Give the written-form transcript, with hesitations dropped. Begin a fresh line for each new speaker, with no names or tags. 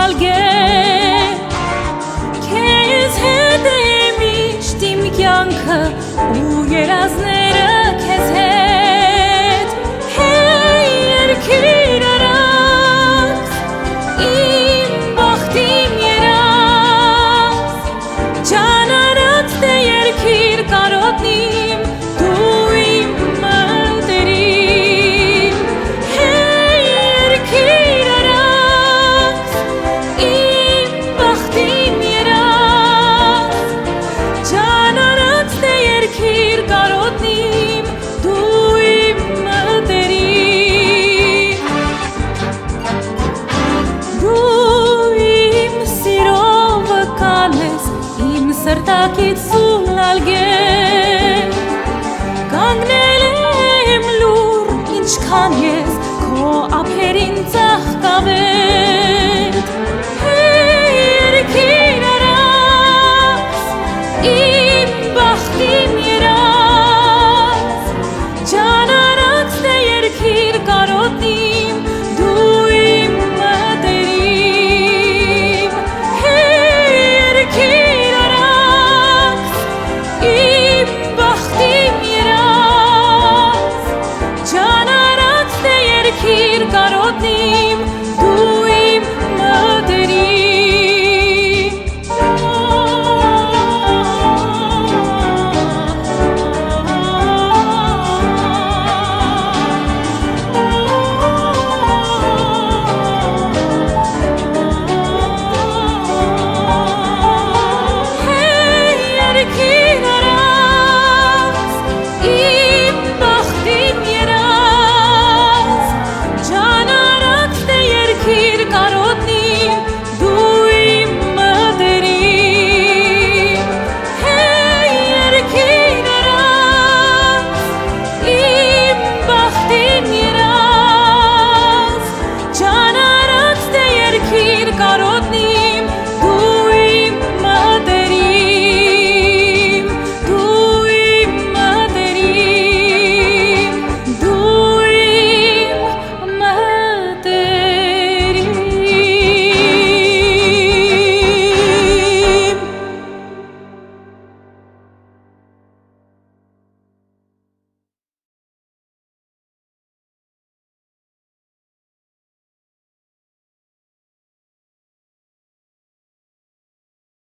ալգե Քեզ հետ է միշտ իմ կյանքը ու երազները քեզ հետ Հեյ երկիր արած իմ բախտին երազ Ջան արած դե երկիր կարոտնիմ դու իմ մտերիմ Հեյ երկիր արած իմ բախտին երազ Ջան արած դե երկիր կարոտնիմ դու իմ մտերիմ Դու իմ սիրովը կանես իմ սրտակից ալգեն Կանգնել եմ լուր ինչքան ես քո ափերին ծաղկավեն